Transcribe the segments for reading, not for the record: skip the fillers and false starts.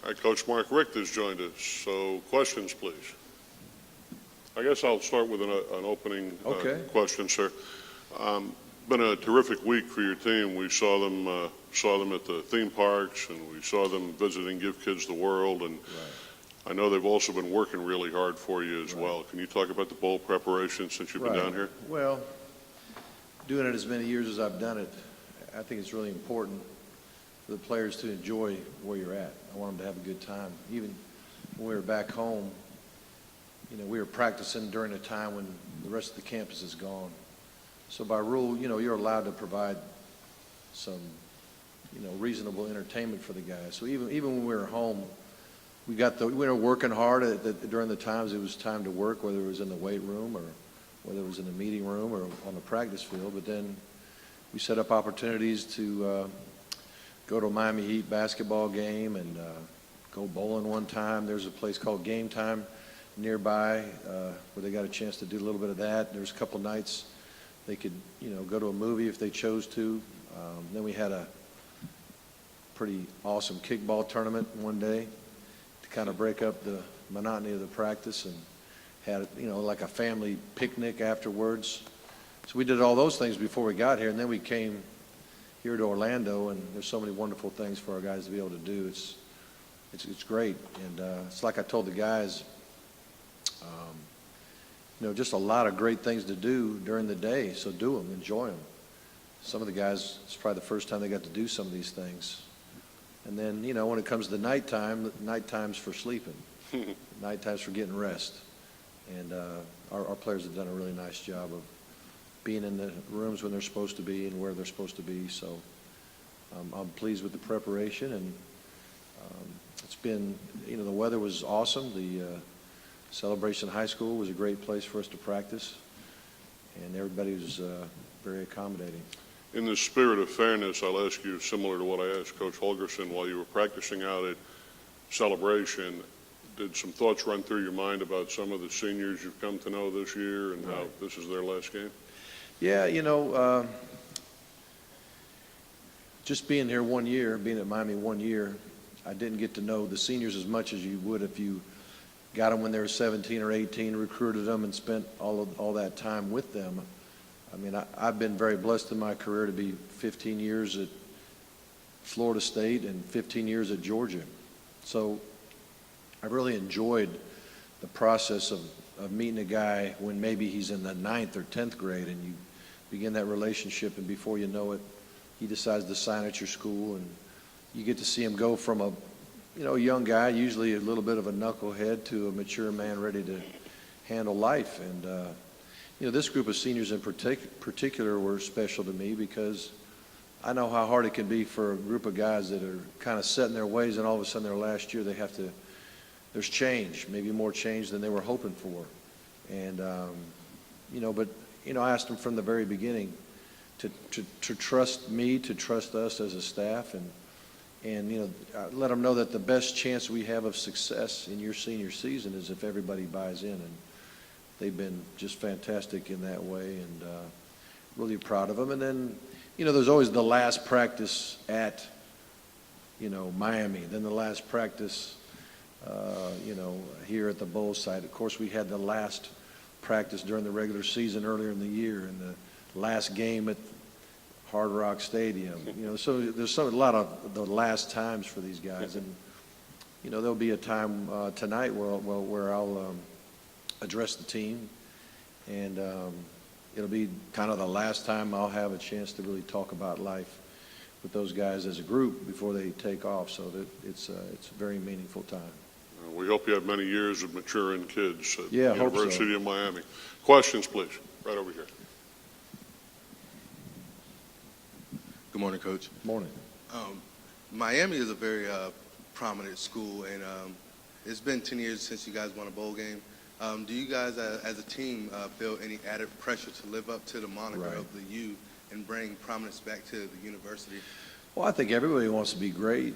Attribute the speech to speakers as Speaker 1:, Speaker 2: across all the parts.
Speaker 1: All right, Coach Mark Richt has joined us. So questions, please. I guess I'll start with an opening question, sir. Been a terrific week for your team. We saw them at the theme parks, and we saw them visiting Give Kids the World, and I know they've also been working really hard for you as well. Can you talk about the bowl preparation since you've been down here?
Speaker 2: Well, doing it as many years as I've done it, I think it's really important for the players to enjoy where you're at. I want them to have a good time. Even when we were back home, you know, we were practicing during a time when the rest of the campus is gone. So by rule, you know, you're allowed to provide some, you know, reasonable entertainment for the guys. So even when we were home, we were working hard during the times it was time to work, whether it was in the weight room or whether it was in the meeting room or on the practice field. But then we set up opportunities to go to a Miami Heat basketball game and go bowling one time. There's a place called Game Time nearby where they got a chance to do a little bit of that. There's a couple nights they could, you know, go to a movie if they chose to. Then we had a pretty awesome kickball tournament one day to kind of break up the monotony of the practice, and had, you know, like a family picnic afterwards. So we did all those things before we got here, and then we came here to Orlando, and there's so many wonderful things for our guys to be able to do. It's great, and it's like I told the guys, you know, just a lot of great things to do during the day, so do them, enjoy them. Some of the guys, it's probably the first time they got to do some of these things. And then, you know, when it comes to nighttime's for sleeping, nighttime's for getting rest. And our players have done a really nice job of being in the rooms when they're supposed to be and where they're supposed to be. So I'm pleased with the preparation, and it's been, you know, the weather was awesome. The Celebration High School was a great place for us to practice, and everybody was very accommodating.
Speaker 1: In the spirit of fairness, I'll ask you similar to what I asked Coach Holgerson while you were practicing out at Celebration. Did some thoughts run through your mind about some of the seniors you've come to know this year and how this is their last game?
Speaker 2: Yeah, you know, just being here 1 year, being at Miami 1 year, I didn't get to know the seniors as much as you would if you got them when they were 17 or 18, recruited them, and spent all that time with them. I mean, I've been very blessed in my career to be 15 years at Florida State and 15 years at Georgia. So I really enjoyed the process of meeting a guy when maybe he's in the 9th or 10th grade, and you begin that relationship, and before you know it, he decides to sign at your school, and you get to see him go from a, you know, a young guy, usually a little bit of a knucklehead, to a mature man ready to handle life. And you know, this group of seniors in particular were special to me because I know how hard it can be for a group of guys that are kind of set in their ways, and all of a sudden their last year there's change, maybe more change than they were hoping for. And you know, but you know, I asked them from the very beginning to trust me, to trust us as a staff, and you know, let them know that the best chance we have of success in your senior season is if everybody buys in. And they've been just fantastic in that way, and really proud of them. And then, you know, there's always the last practice at, you know, Miami, then the last practice, you know, here at the bowl site. Of course, we had the last practice during the regular season earlier in the year, and the last game at Hard Rock Stadium. You know, so there's a lot of the last times for these guys. And, you know, there'll be a time tonight where I'll address the team, and it'll be kind of the last time I'll have a chance to really talk about life with those guys as a group before they take off. So that it's a very meaningful time.
Speaker 1: We hope you have many years of maturing kids at the
Speaker 2: hope so.
Speaker 1: University of Miami. Questions, please. Right over here.
Speaker 3: Good morning, Coach.
Speaker 2: Morning.
Speaker 3: Miami is a very prominent school, and it's been 10 years since you guys won a bowl game. Do you guys, as a team, feel any added pressure to live up to the moniker of the U and bring prominence back to the university?
Speaker 2: Well, I think everybody wants to be great.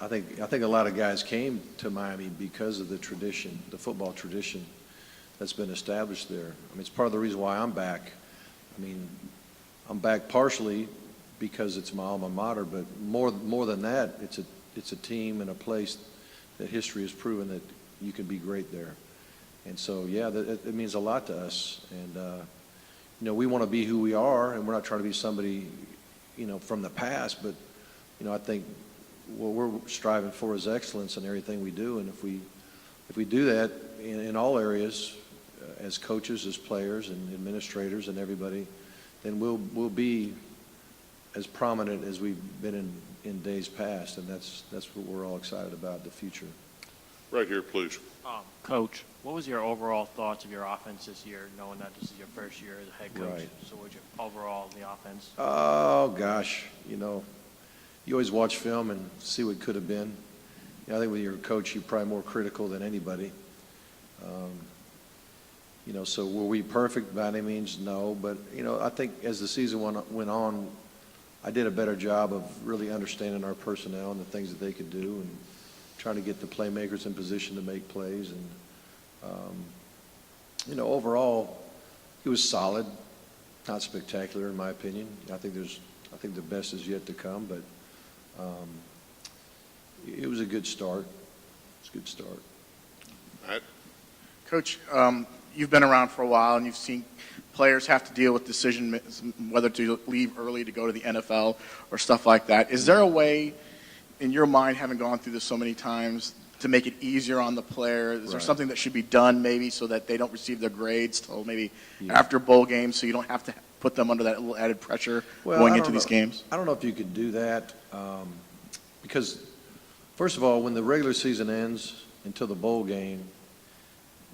Speaker 2: I think a lot of guys came to Miami because of the tradition, the football tradition that's been established there. I mean, it's part of the reason why I'm back. I mean, I'm back partially because it's my alma mater, but more than that, it's a team and a place that history has proven that you can be great there. And so, yeah, it means a lot to us. And, we want to be who we are, and we're not trying to be somebody, from the past, but, I think what we're striving for is excellence in everything we do. And if we do that in all areas, as coaches, as players, and administrators, and everybody, then we'll be as prominent as we've been in days past, and that's what we're all excited about, the future.
Speaker 1: Right here, please.
Speaker 4: Coach, what was your overall thoughts of your offense this year, knowing that this is your first year as a head coach?
Speaker 2: Right.
Speaker 4: So what's your overall the offense?
Speaker 2: Oh, gosh, you always watch film and see what could have been. I think when you're a coach, you're probably more critical than anybody. So were we perfect? By any means, no. But, I think as the season went on, I did a better job of really understanding our personnel and the things that they could do, and trying to get the playmakers in position to make plays. And, overall, it was solid, not spectacular in my opinion. I think the best is yet to come, but it was a good start. It's a good start.
Speaker 1: Matt?
Speaker 5: Coach, you've been around for a while, and you've seen players have to deal with decisions, whether to leave early to go to the NFL or stuff like that. Is there a way, in your mind, having gone through this so many times, to make it easier on the player? Is there something that should be done maybe so that they don't receive their grades till maybe after bowl games, so you don't have to put them under that little added pressure going into these games?
Speaker 2: I don't know if you could do that because, first of all, when the regular season ends until the bowl game,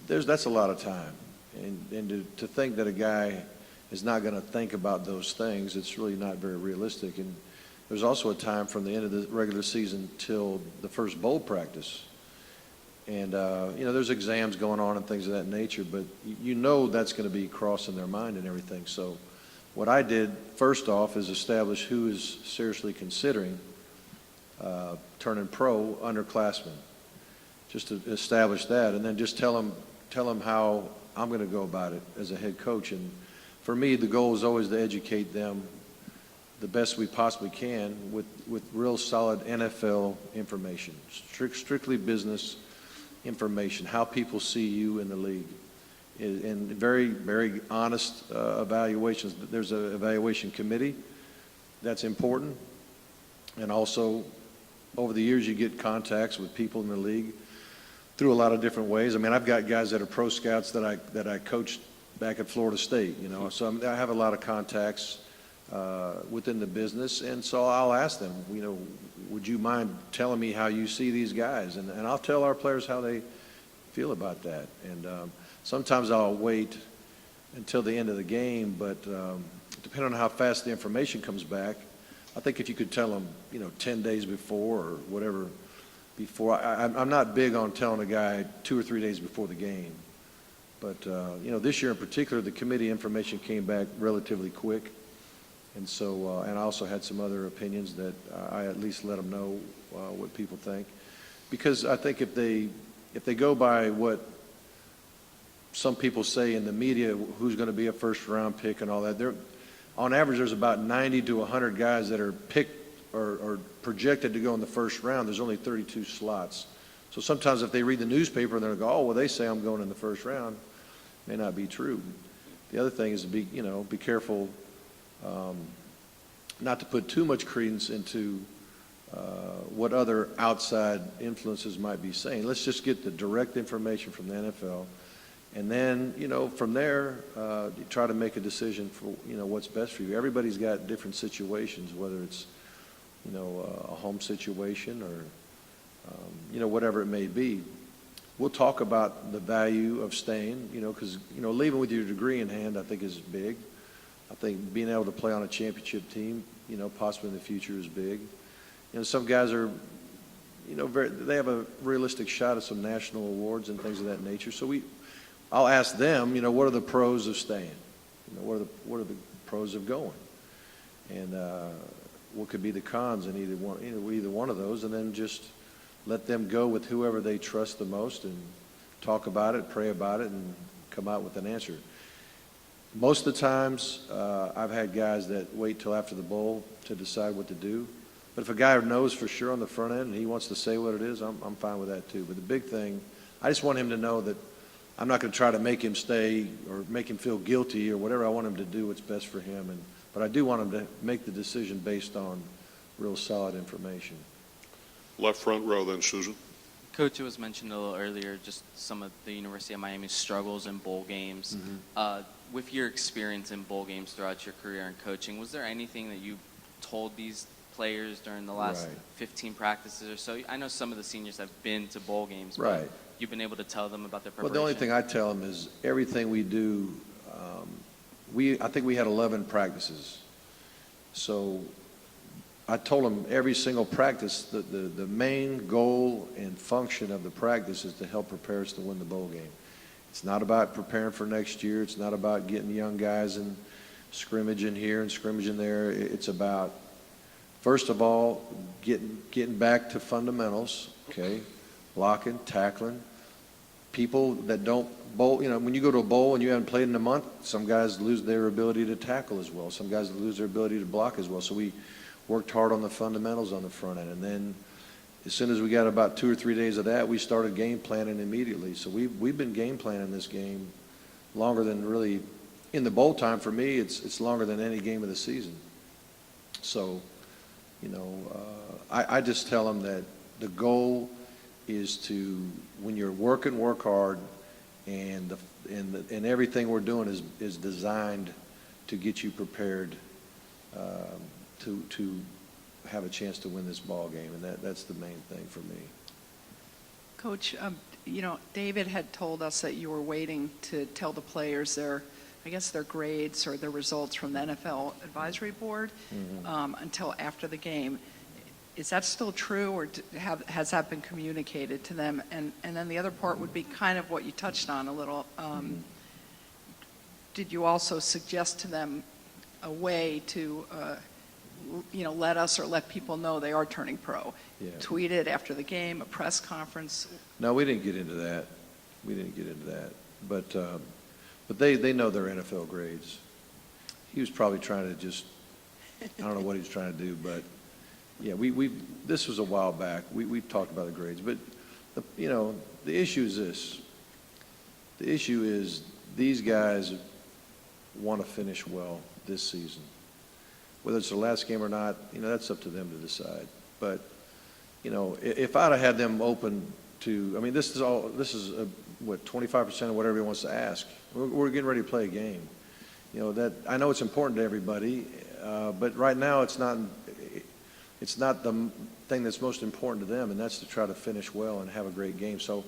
Speaker 2: that's a lot of time. And to think that a guy is not going to think about those things, it's really not very realistic. And there's also a time from the end of the regular season till the first bowl practice. And, there's exams going on and things of that nature, but that's going to be crossing their mind and everything. So what I did, first off, is establish who is seriously considering turning pro underclassmen, just to establish that, and then just tell them how I'm going to go about it as a head coach. And for me, the goal is always to educate them the best we possibly can with real solid NFL information, strictly business information, how people see you in the league, and very, very honest evaluations. There's an evaluation committee that's important, and also over the years you get contacts with people in the league through a lot of different ways. I mean, I've got guys that are pro scouts that I coached back at Florida State, so I have a lot of contacts within the business, and so I'll ask them, would you mind telling me how you see these guys? And I'll tell our players how they feel about that. And sometimes I'll wait until the end of the game, but depending on how fast the information comes back, I think if you could tell them, 10 days before or whatever, before. I'm not big on telling a guy 2 or 3 days before the game. But, this year in particular, the committee information came back relatively quick. And so, and I also had some other opinions that I at least let them know what people think. Because I think if they go by what some people say in the media, who's going to be a first-round pick and all that, on average there's about 90 to 100 guys that are picked or projected to go in the first round. There's only 32 slots. So sometimes if they read the newspaper, they're going to go, oh, well, they say I'm going in the first round. May not be true. The other thing is to be careful not to put too much credence into what other outside influences might be saying. Let's just get the direct information from the NFL. And then, from there, you try to make a decision for, what's best for you. Everybody's got different situations, whether it's, a home situation or, whatever it may be. We'll talk about the value of staying, because, leaving with your degree in hand, I think is big. I think being able to play on a championship team, possibly in the future is big. Some guys are, they have a realistic shot at some national awards and things of that nature. So I'll ask them, what are the pros of staying? What are the pros of going? And what could be the cons in either one of those? And then just let them go with whoever they trust the most and talk about it, pray about it, and come out with an answer. Most of the times, I've had guys that wait till after the bowl to decide what to do. But But if a guy knows for sure on the front end and he wants to say what it is, I'm fine with that too. But the big thing, I just want him to know that I'm not going to try to make him stay or make him feel guilty or whatever. I want him to do what's best for him. But I do want him to make the decision based on real solid information.
Speaker 1: Left front row then, Susan.
Speaker 6: Coach, it was mentioned a little earlier, just some of the University of Miami's struggles in bowl games. With your experience in bowl games throughout your career in coaching, was there anything that you told these players during the last 15 practices or so? I know some of the seniors have been to bowl games, but you've been able to tell them about their preparation.
Speaker 2: Well, the only thing I tell them is everything we do, I think we had 11 practices. So I told them every single practice, the main goal and function of the practice is to help prepare us to win the bowl game. It's not about preparing for next year. It's not about getting young guys in scrimmage in here and scrimmage in there. It's about, first of all, getting back to fundamentals, okay? Blocking, tackling. People that don't bowl, when you go to a bowl and you haven't played in a month, some guys lose their ability to tackle as well. Some guys lose their ability to block as well. So we worked hard on the fundamentals on the front end. And then as soon as we got about 2 or 3 days of that, we started game planning immediately. So we've been game planning this game longer than really, in the bowl time for me, it's longer than any game of the season. So, I just tell them that the goal is to, when you're working, work hard, and everything we're doing is designed to get you prepared to have a chance to win this ball game, and that's the main thing for me.
Speaker 7: Coach, David had told us that you were waiting to tell the players their grades or their results from the NFL Advisory Board until after the game. Is that still true, or has that been communicated to them? And then the other part would be kind of what you touched on a little. Did you also suggest to them a way to let us or let people know they are turning pro?
Speaker 2: Yeah.
Speaker 7: Tweet it after the game, a press conference?
Speaker 2: No, we didn't get into that. But they know their NFL grades. He was probably trying to just, I don't know what he was trying to do, but yeah, this was a while back. We talked about the grades, but the issue is this. The issue is these guys want to finish well this season. Whether it's the last game or not, that's up to them to decide. But, if I'd have had them open to, this is 25% of what everyone wants to ask. We're getting ready to play a game. That I know it's important to everybody, but right now it's not the thing that's most important to them, and that's to try to finish well and have a great game. So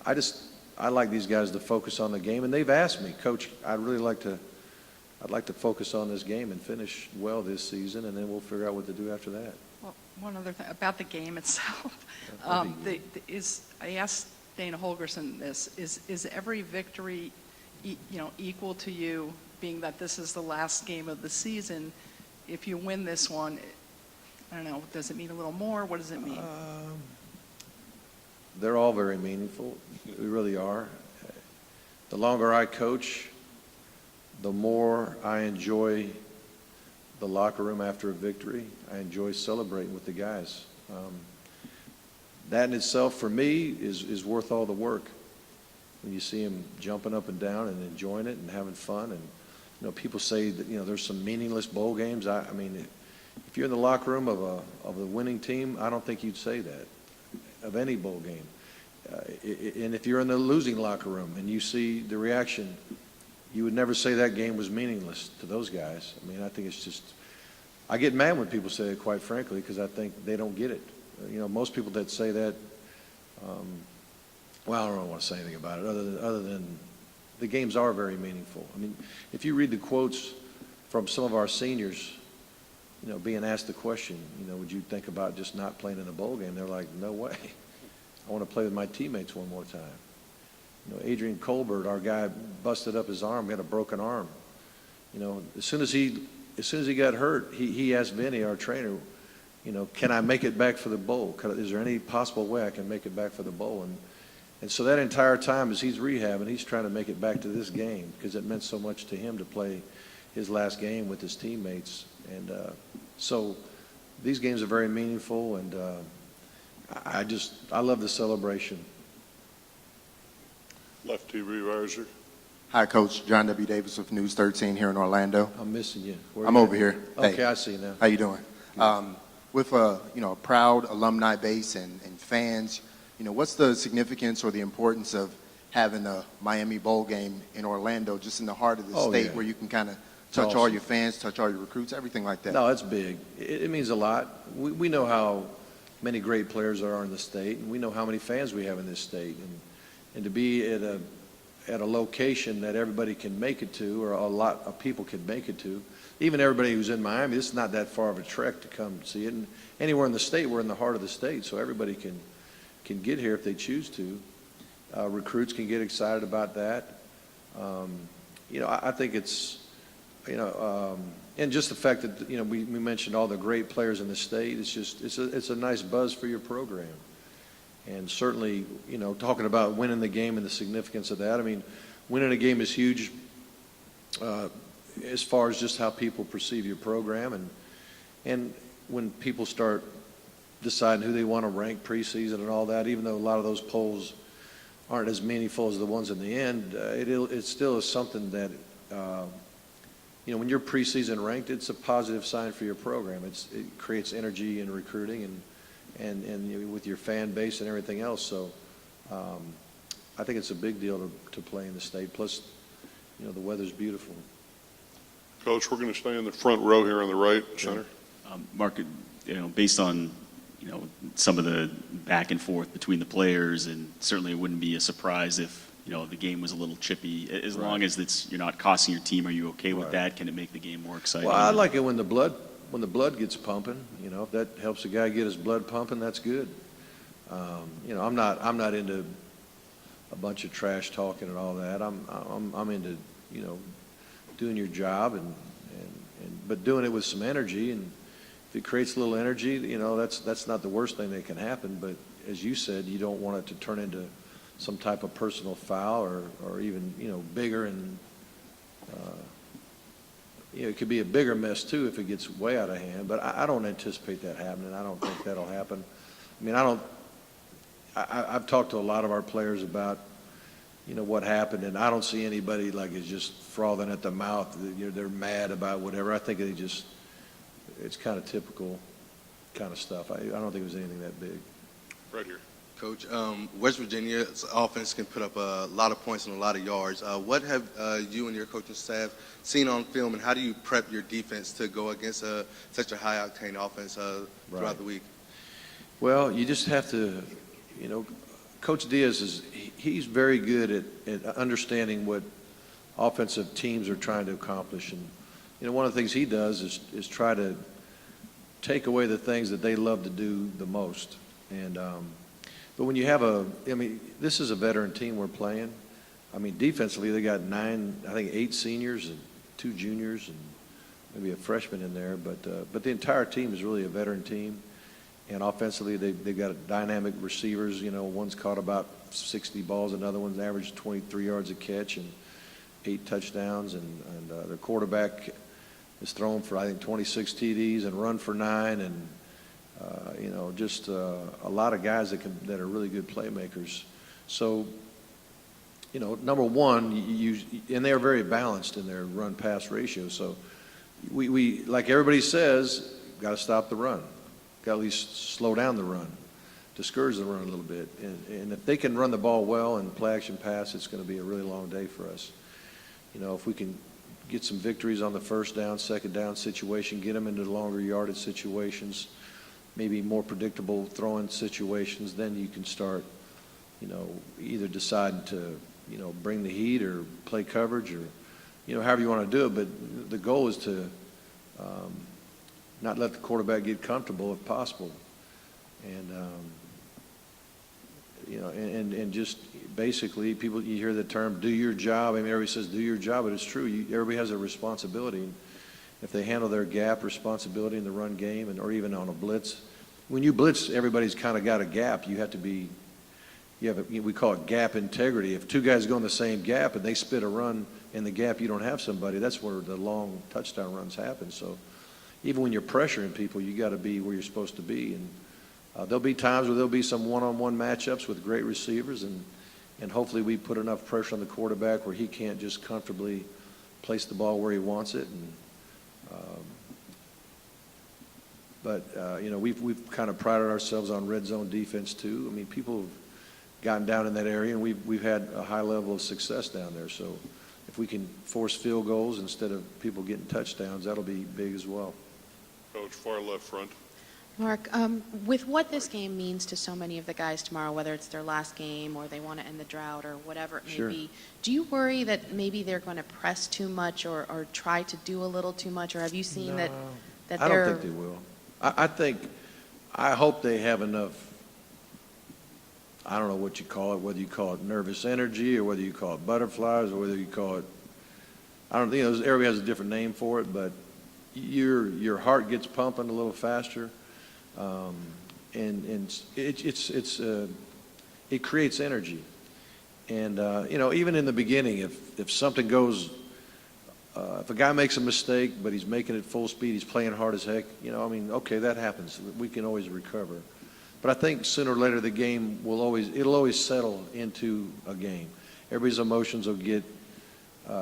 Speaker 2: I like these guys to focus on the game, and they've asked me, Coach, I'd like to focus on this game and finish well this season, and then we'll figure out what to do after that.
Speaker 7: Well, one other thing about the game itself. I asked Dana Holgerson this, is every victory equal to you, being that this is the last game of the season? If you win this one, I don't know, does it mean a little more? What does it mean?
Speaker 2: They're all very meaningful. They really are. The longer I coach, the more I enjoy the locker room after a victory. I enjoy celebrating with the guys. That in itself, for me, is worth all the work. When you see them jumping up and down and enjoying it and having fun. And, people say that, there's some meaningless bowl games. If you're in the locker room of a winning team, I don't think you'd say that of any bowl game. And if you're in the losing locker room and you see the reaction, you would never say that game was meaningless to those guys. I think it's just, I get mad when people say it, quite frankly, because I think they don't get it. Most people that say that, I don't want to say anything about it other than the games are very meaningful. If you read the quotes from some of our seniors, being asked the question, would you think about just not playing in a bowl game? They're like, no way. I want to play with my teammates one more time. Adrian Colbert, our guy, busted up his arm, got a broken arm. As soon as he got hurt, he asked Vinny, our trainer, can I make it back for the bowl? Is there any possible way I can make it back for the bowl? And so that entire time as he's rehabbing, he's trying to make it back to this game because it meant so much to him to play his last game with his teammates. And so these games are very meaningful, and I love the celebration.
Speaker 1: Left TV riser.
Speaker 8: Hi, Coach. John W. Davis with News 13 here in Orlando.
Speaker 2: I'm missing you. Where
Speaker 8: I'm
Speaker 2: you
Speaker 8: over
Speaker 2: at?
Speaker 8: here.
Speaker 2: Okay,
Speaker 8: Hey.
Speaker 2: I see you now.
Speaker 8: How you doing? With a a proud alumni base and fans, what's the significance or the importance of having a Miami Bowl game in Orlando, just in the heart of the state,
Speaker 2: yeah.
Speaker 8: where you can kind of touch all your fans, touch all your recruits, everything like that?
Speaker 2: No, it's big. It means a lot. We know how many great players there are in the state, and we know how many fans we have in this state. And to be at a location that everybody can make it to, or a lot of people can make it to, even everybody who's in Miami, this is not that far of a trek to come see it. And anywhere in the state, we're in the heart of the state, so everybody can get here if they choose to. Recruits can get excited about that. I think it's, and just the fact that, we mentioned all the great players in the state, it's a nice buzz for your program. And certainly, talking about winning the game and the significance of that, I mean, winning a game is huge as far as just how people perceive your program. And when people start deciding who they want to rank preseason and all that, even though a lot of those polls aren't as meaningful as the ones in the end, it still is something that, when you're preseason ranked, it's a positive sign for your program. It creates energy in recruiting and with your fan base and everything else. So I think it's a big deal to play in the state. Plus, the weather's beautiful.
Speaker 1: Coach, we're going to stay in the front row here on the right center.
Speaker 9: Mark, based on some of the back and forth between the players, and certainly it wouldn't be a surprise if the game was a little chippy. As long as you're not costing your team, are you okay with that? Can it make the game more exciting?
Speaker 2: Well, I like it when the blood gets pumping. If that helps a guy get his blood pumping, that's good. I'm not into a bunch of trash talking and all that. I'm into doing your job but doing it with some energy. And if it creates a little energy, that's not the worst thing that can happen. But as you said, you don't want it to turn into some type of personal foul or even bigger, and it could be a bigger mess too if it gets way out of hand. But I don't anticipate that happening. I don't think that'll happen. I mean, I've talked to a lot of our players about what happened, and I don't see anybody like is just frothing at the mouth. They're mad about whatever. I think it's kind of typical kind of stuff. I don't think it was anything that big.
Speaker 1: Right here.
Speaker 3: Coach, West Virginia's offense can put up a lot of points and a lot of yards. What have you and your coaching staff seen on film, and how do you prep your defense to go against such a high-octane offense throughout the week?
Speaker 2: Well, you just have to, Coach Diaz he's very good at understanding what offensive teams are trying to accomplish. And one of the things he does is try to take away the things that they love to do the most. And but when you have this is a veteran team we're playing. I mean, defensively, they got 8 seniors and 2 juniors and maybe a freshman in there. But the entire team is really a veteran team. And offensively, they've got dynamic receivers. One's caught about 60 balls, another one's averaged 23 yards a catch and 8 touchdowns. And their quarterback is thrown for, I think, 26 TDs and run for 9. And just a lot of guys that are really good playmakers. So, number one, and they're very balanced in their run-pass ratio. So we like everybody says, got to stop the run. Got to at least slow down the run, discourage the run a little bit. And if they can run the ball well and play action pass, it's going to be a really long day for us. If we can get some victories on the first down, second down situation, get them into the longer yardage situations, maybe more predictable throwing situations, then you can start, either deciding to, bring the heat or play coverage or, however you want to do it. But the goal is to not let the quarterback get comfortable if possible. And just basically you hear the term, do your job. I mean, everybody says do your job, but it's true. Everybody has a responsibility. If they handle their gap responsibility in the run game or even on a blitz, when you blitz, everybody's kind of got a gap. You have to be, we call it gap integrity. If 2 guys go in the same gap and they spit a run in the gap, you don't have somebody. That's where the long touchdown runs happen. So, even when you're pressuring people, you got to be where you're supposed to be. And there'll be times where there'll be some one-on-one matchups with great receivers, and hopefully we put enough pressure on the quarterback where he can't just comfortably place the ball where he wants it. And you know, we've kind of prided ourselves on red zone defense too. I mean, people have gotten down in that area, and we've had a high level of success down there. So if we can force field goals instead of people getting touchdowns, that'll be big as well.
Speaker 1: Coach, far left front.
Speaker 10: Mark, with what this game means to so many of the guys tomorrow, whether it's their last game or they want to end the drought or whatever it may
Speaker 2: Sure.
Speaker 10: be, do you worry that maybe they're going to press too much or try to do a little too much, or have you seen that
Speaker 2: I
Speaker 10: they're...
Speaker 2: don't think they will. I hope they have enough, I don't know what you call it, whether you call it nervous energy or whether you call it butterflies or whether you call it, I don't think, everybody has a different name for it, but your heart gets pumping a little faster. And it creates energy. And, you know, even in the beginning, if something goes, if a guy makes a mistake, but he's making it full speed, he's playing hard as heck, you know, I mean, okay, that happens. We can always recover. But I think sooner or later the game it'll always settle into a game. Everybody's emotions will get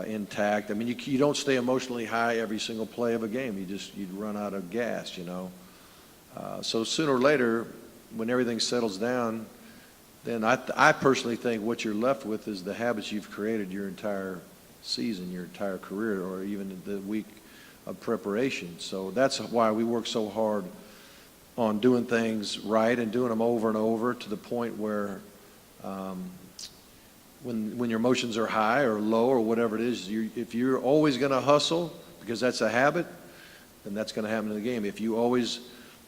Speaker 2: intact. I mean, you don't stay emotionally high every single play of a game. You'd run out of gas, you know. So sooner or later, when everything settles down, then I personally think what you're left with is the habits you've created your entire season, your entire career, or even the week of preparation. So that's why we work so hard on doing things right and doing them over and over to the point where when your emotions are high or low or whatever it is, if you're always going to hustle because that's a habit, then that's going to happen in the game. If you always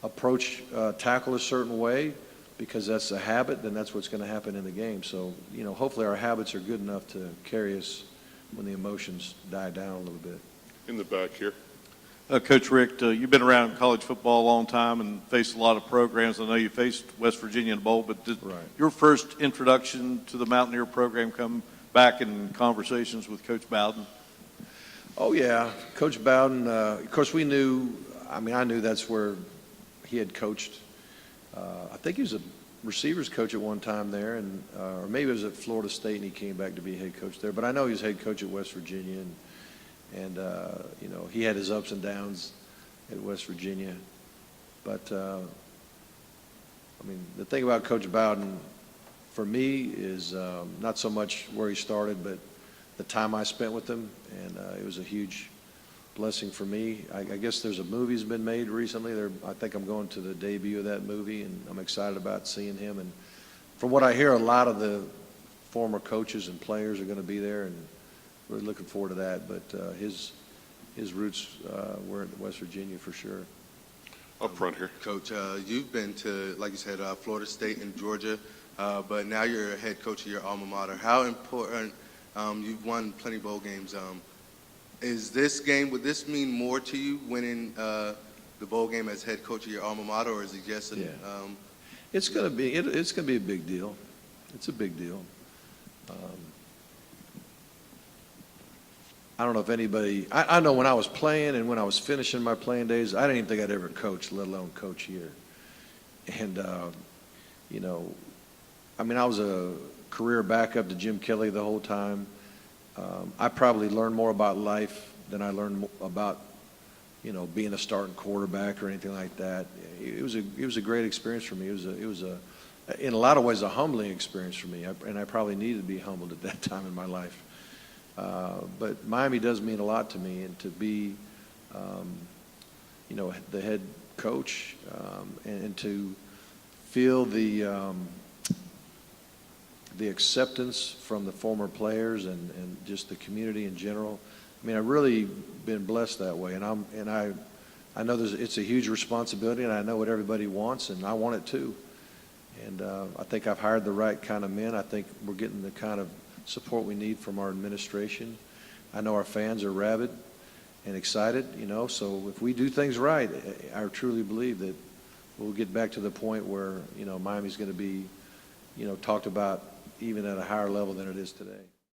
Speaker 2: approach tackle a certain way because that's a habit, then that's what's going to happen in the game. So, you know, hopefully our habits are good enough to carry us when the emotions die down a little bit.
Speaker 1: In the back here.
Speaker 11: Coach Richt, you've been around college football a long time and faced a lot of programs. I know you faced West Virginia in the bowl, but did your first introduction to the Mountaineer program come back in conversations with Coach Bowden?
Speaker 2: Oh, yeah. Coach Bowden, of course, I knew that's where he had coached. I think he was a receivers coach at one time there, and or maybe it was at Florida State, and he came back to be head coach there. But I know he was head coach at West Virginia, and you know, he had his ups and downs at West Virginia. But I mean, the thing about Coach Bowden for me is not so much where he started, but the time I spent with him, and it was a huge blessing for me. I guess there's a movie that's been made recently. I think I'm going to the debut of that movie, and I'm excited about seeing him. And from what I hear, a lot of the former coaches and players are going to be there, and we're looking forward to that. But his roots were in West Virginia for sure.
Speaker 1: Up front here.
Speaker 3: Coach, you've been to, like you said, Florida State and Georgia, but now you're a head coach of your alma mater. How important, you've won plenty of bowl games, is this game, would this mean more to you winning the bowl game as head coach of your alma mater, or is it just
Speaker 2: It's going to be a big deal. It's a big deal. I don't know if anybody, I know when I was playing and when I was finishing my playing days, I didn't even think I'd ever coach, let alone coach here. And, you know, I mean, I was a career backup to Jim Kelly the whole time. I probably learned more about life than I learned about, you know, being a starting quarterback or anything like that. It was a great experience for me. It was in a lot of ways a humbling experience for me, and I probably needed to be humbled at that time in my life. But Miami does mean a lot to me, and to be, you know, the head coach, and to feel the acceptance from the former players and just the community in general. I mean, I've really been blessed that way, and I know it's a huge responsibility, and I know what everybody wants, and I want it too. And I think I've hired the right kind of men. I think we're getting the kind of support we need from our administration. I know our fans are rabid and excited, you know, so if we do things right, I truly believe that we'll get back to the point where, you know, Miami's going to be, you know, talked about even at a higher level than it is today.